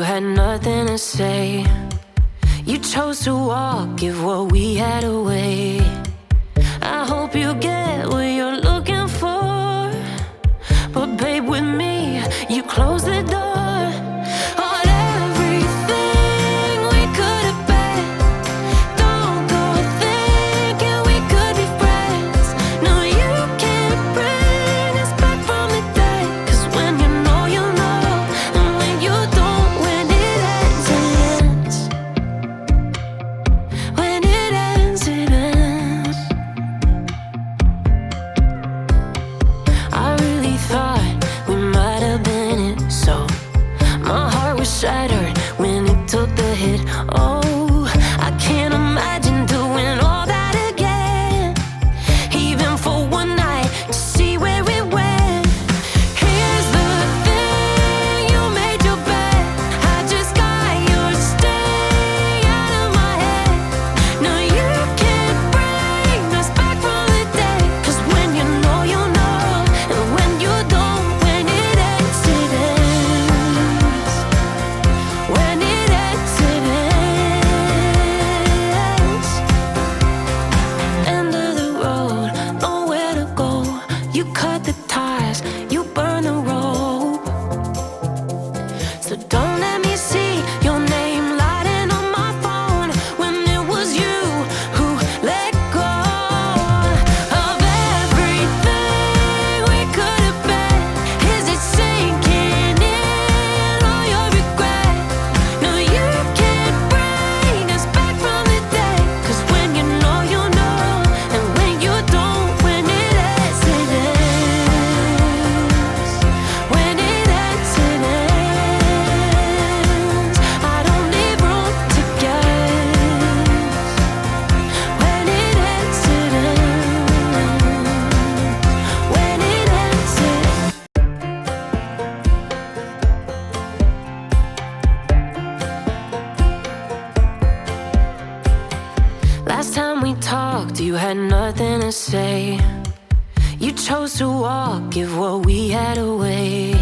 you had nothing to say. You chose to walk, give what we had away. I hope you get what you're looking for, but babe, with me, you close the door on everything we could have been. Don't go thinking we could be friends. No, you can't bring us back from the dead. 'Cause when you know, you know, and when you don't, when it ends, it ends. When it ends, it ends. I really thought we might have been it, so my heart was shattered when it took the hit. Oh, I can't imagine doing all that again, even for one night, to see where it went. Here's the thing, you made your bed, I just got your stay out of my head. No, you can't bring us back from the dead. 'Cause when you know, you know, and when you don't, when it ends, it ends. When it ends, it ends. End of the road, nowhere to go. You cut the ties, you burn the rope. So don't let me see your name lighting on my phone when it was you who let go of everything we could have been. Is it sinking in, all your regret? No, you can't bring us back from the dead. 'Cause when you know, you know, and when you don't, when it ends, it ends. When it ends, it ends. I don't leave room to guess. When it ends, it ends. When it ends, it ends. Last time we talked, you had nothing to say. You chose to walk, give what we had away.